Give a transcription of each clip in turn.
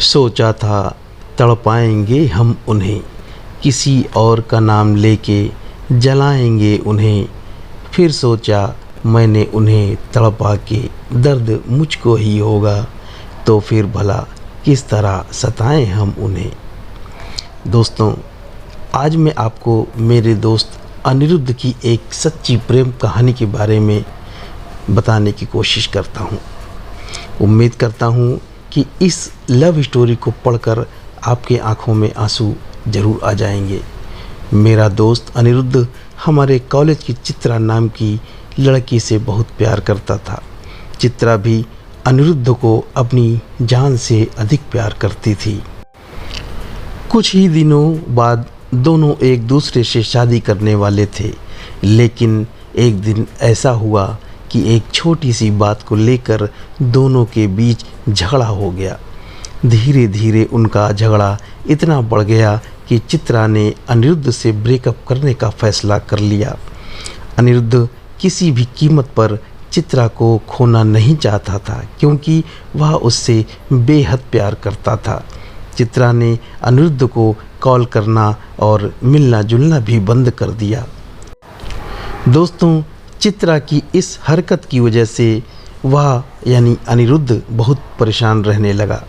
सोचा था तड़पाएंगे हम उन्हें, किसी और का नाम लेके जलाएंगे उन्हें। फिर सोचा मैंने उन्हें तड़पा के दर्द मुझको ही होगा, तो फिर भला किस तरह सताएं हम उन्हें। दोस्तों, आज मैं आपको मेरे दोस्त अनिरुद्ध की एक सच्ची प्रेम कहानी के बारे में बताने की कोशिश करता हूँ। उम्मीद करता हूँ कि इस लव स्टोरी को पढ़कर आपके आंखों में आंसू ज़रूर आ जाएंगे। मेरा दोस्त अनिरुद्ध हमारे कॉलेज की चित्रा नाम की लड़की से बहुत प्यार करता था। चित्रा भी अनिरुद्ध को अपनी जान से अधिक प्यार करती थी। कुछ ही दिनों बाद दोनों एक दूसरे से शादी करने वाले थे, लेकिन एक दिन ऐसा हुआ कि एक छोटी सी बात को लेकर दोनों के बीच झगड़ा हो गया। धीरे धीरे उनका झगड़ा इतना बढ़ गया कि चित्रा ने अनिरुद्ध से ब्रेकअप करने का फैसला कर लिया। अनिरुद्ध किसी भी कीमत पर चित्रा को खोना नहीं चाहता था, क्योंकि वह उससे बेहद प्यार करता था। चित्रा ने अनिरुद्ध को कॉल करना और मिलना जुलना भी बंद कर दिया। दोस्तों, चित्रा की इस हरकत की वजह से वह यानी अनिरुद्ध बहुत परेशान रहने लगा।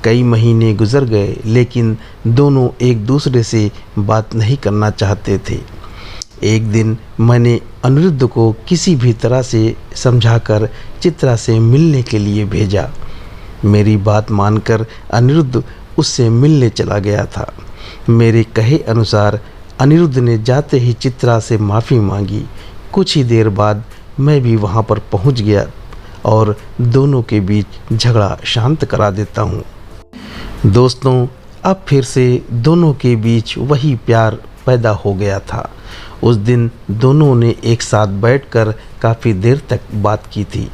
कई महीने गुजर गए, लेकिन दोनों एक दूसरे से बात नहीं करना चाहते थे। एक दिन मैंने अनिरुद्ध को किसी भी तरह से समझाकर चित्रा से मिलने के लिए भेजा। मेरी बात मानकर अनिरुद्ध उससे मिलने चला गया था। मेरे कहे अनुसार अनिरुद्ध ने जाते ही चित्रा से माफ़ी मांगी। कुछ ही देर बाद मैं भी वहाँ पर पहुँच गया और दोनों के बीच झगड़ा शांत करा देता हूँ। दोस्तों, अब फिर से दोनों के बीच वही प्यार पैदा हो गया था। उस दिन दोनों ने एक साथ बैठकर काफ़ी देर तक बात की थी।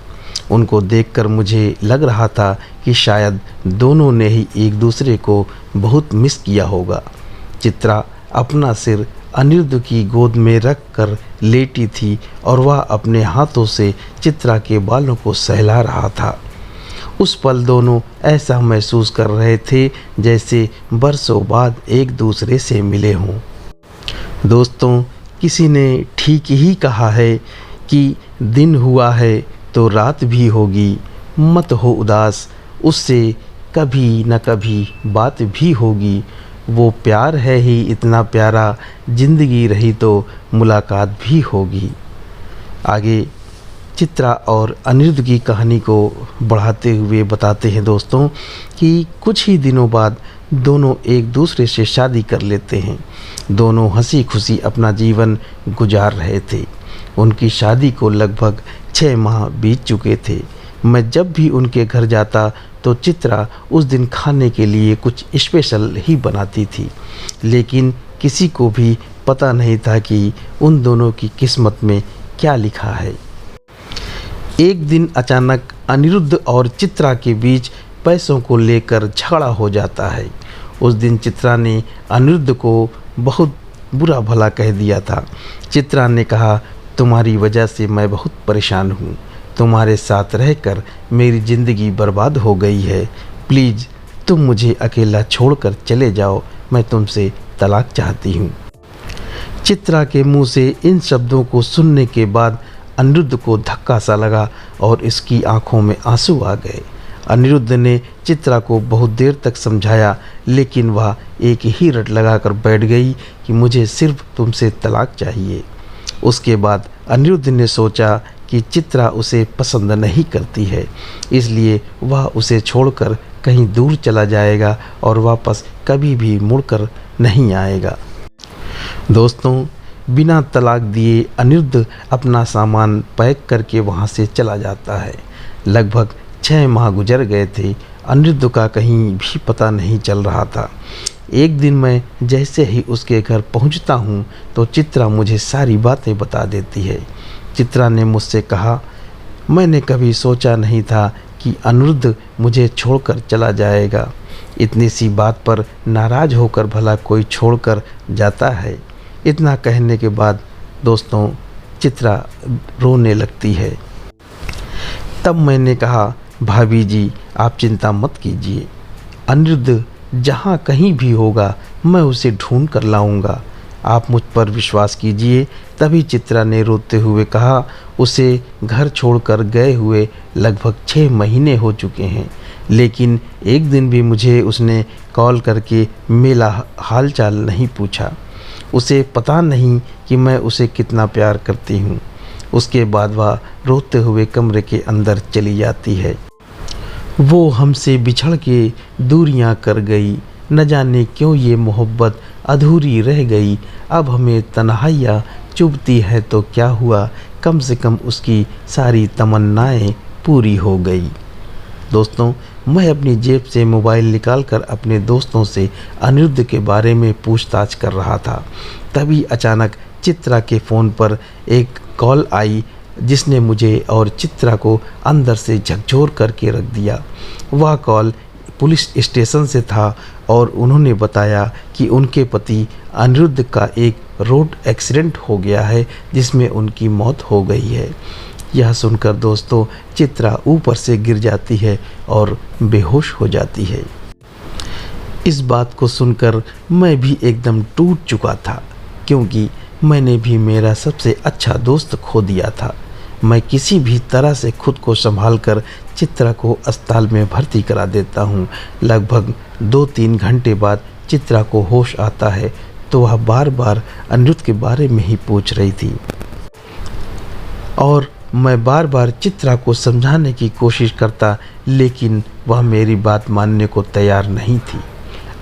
उनको देखकर मुझे लग रहा था कि शायद दोनों ने ही एक दूसरे को बहुत मिस किया होगा। चित्रा अपना सिर अनिरुद्ध की गोद में रख कर लेटी थी और वह अपने हाथों से चित्रा के बालों को सहला रहा था। उस पल दोनों ऐसा महसूस कर रहे थे जैसे बरसों बाद एक दूसरे से मिले हों। दोस्तों, किसी ने ठीक ही कहा है कि दिन हुआ है तो रात भी होगी, मत हो उदास, उससे कभी न कभी बात भी होगी। वो प्यार है ही इतना प्यारा, जिंदगी रही तो मुलाकात भी होगी। आगे चित्रा और अनिरुद्ध की कहानी को बढ़ाते हुए बताते हैं दोस्तों कि कुछ ही दिनों बाद दोनों एक दूसरे से शादी कर लेते हैं। दोनों हंसी खुशी अपना जीवन गुजार रहे थे। उनकी शादी को लगभग 6 माह बीत चुके थे। मैं जब भी उनके घर जाता तो चित्रा उस दिन खाने के लिए कुछ स्पेशल ही बनाती थी, लेकिन किसी को भी पता नहीं था कि उन दोनों की किस्मत में क्या लिखा है। एक दिन अचानक अनिरुद्ध और चित्रा के बीच पैसों को लेकर झगड़ा हो जाता है। उस दिन चित्रा ने अनिरुद्ध को बहुत बुरा भला कह दिया था। चित्रा ने कहा, तुम्हारी वजह से मैं बहुत परेशान हूँ। तुम्हारे साथ रहकर मेरी ज़िंदगी बर्बाद हो गई है। प्लीज़ तुम मुझे अकेला छोड़कर चले जाओ, मैं तुमसे तलाक चाहती हूँ। चित्रा के मुंह से इन शब्दों को सुनने के बाद अनिरुद्ध को धक्का सा लगा और इसकी आंखों में आंसू आ गए। अनिरुद्ध ने चित्रा को बहुत देर तक समझाया, लेकिन वह एक ही रट लगाकर बैठ गई कि मुझे सिर्फ तुमसे तलाक चाहिए। उसके बाद अनिरुद्ध ने सोचा कि चित्रा उसे पसंद नहीं करती है, इसलिए वह उसे छोड़कर कहीं दूर चला जाएगा और वापस कभी भी मुड़कर नहीं आएगा। दोस्तों, बिना तलाक दिए अनिरुद्ध अपना सामान पैक करके वहाँ से चला जाता है। लगभग 6 माह गुजर गए थे। अनिरुद्ध का कहीं भी पता नहीं चल रहा था। एक दिन मैं जैसे ही उसके घर पहुँचता हूँ तो चित्रा मुझे सारी बातें बता देती है। चित्रा ने मुझसे कहा, मैंने कभी सोचा नहीं था कि अनिरुद्ध मुझे छोड़कर चला जाएगा। इतनी सी बात पर नाराज़ होकर भला कोई छोड़कर जाता है। इतना कहने के बाद दोस्तों चित्रा रोने लगती है। तब मैंने कहा, भाभी जी आप चिंता मत कीजिए, अनिरुद्ध जहाँ कहीं भी होगा मैं उसे ढूंढ कर लाऊंगा, आप मुझ पर विश्वास कीजिए। तभी चित्रा ने रोते हुए कहा, उसे घर छोड़कर गए हुए लगभग 6 महीने हो चुके हैं, लेकिन एक दिन भी मुझे उसने कॉल करके मेरा हालचाल नहीं पूछा। उसे पता नहीं कि मैं उसे कितना प्यार करती हूँ। उसके बाद वह रोते हुए कमरे के अंदर चली जाती है। वो हमसे बिछड़ के दूरियां कर गई, न जाने क्यों ये मोहब्बत अधूरी रह गई। अब हमें तन्हाइयाँ चुभती है तो क्या हुआ, कम से कम उसकी सारी तमन्नाएं पूरी हो गई। दोस्तों, मैं अपनी जेब से मोबाइल निकालकर अपने दोस्तों से अनिरुद्ध के बारे में पूछताछ कर रहा था। तभी अचानक चित्रा के फ़ोन पर एक कॉल आई, जिसने मुझे और चित्रा को अंदर से झकझोर करके रख दिया। वह कॉल पुलिस स्टेशन से था और उन्होंने बताया कि उनके पति अनिरुद्ध का एक रोड एक्सीडेंट हो गया है, जिसमें उनकी मौत हो गई है। यह सुनकर दोस्तों चित्रा ऊपर से गिर जाती है और बेहोश हो जाती है। इस बात को सुनकर मैं भी एकदम टूट चुका था, क्योंकि मैंने भी मेरा सबसे अच्छा दोस्त खो दिया था। मैं किसी भी तरह से खुद को संभाल कर चित्रा को अस्पताल में भर्ती करा देता हूँ। लगभग 2-3 घंटे बाद चित्रा को होश आता है तो वह बार बार अनिरुद्ध के बारे में ही पूछ रही थी और मैं बार बार चित्रा को समझाने की कोशिश करता, लेकिन वह मेरी बात मानने को तैयार नहीं थी।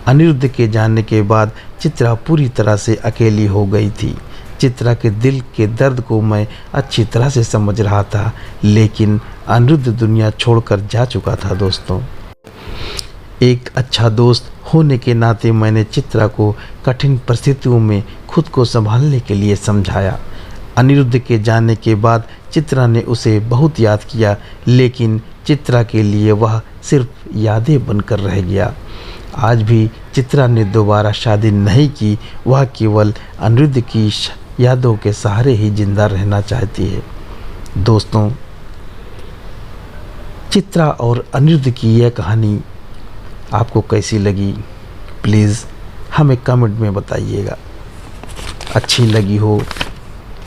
अनिरुद्ध के जाने के बाद चित्रा पूरी तरह से अकेली हो गई थी। चित्रा के दिल के दर्द को मैं अच्छी तरह से समझ रहा था, लेकिन अनिरुद्ध दुनिया छोड़कर जा चुका था। दोस्तों, एक अच्छा दोस्त होने के नाते मैंने चित्रा को कठिन परिस्थितियों में खुद को संभालने के लिए समझाया। अनिरुद्ध के जाने के बाद चित्रा ने उसे बहुत याद किया, लेकिन चित्रा के लिए वह सिर्फ यादें बनकर रह गया। आज भी चित्रा ने दोबारा शादी नहीं की, वह केवल अनिरुद्ध की यादों के सहारे ही जिंदा रहना चाहती है। दोस्तों, चित्रा और अनिरुद्ध की यह कहानी आपको कैसी लगी, प्लीज़ हमें कमेंट में बताइएगा। अच्छी लगी हो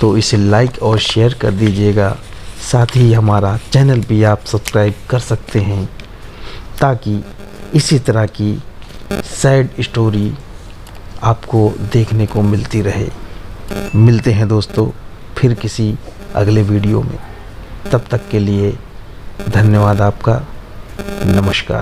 तो इसे लाइक और शेयर कर दीजिएगा। साथ ही हमारा चैनल भी आप सब्सक्राइब कर सकते हैं, ताकि इसी तरह की सैड स्टोरी आपको देखने को मिलती रहे। मिलते हैं दोस्तों फिर किसी अगले वीडियो में। तब तक के लिए धन्यवाद आपका। नमस्कार।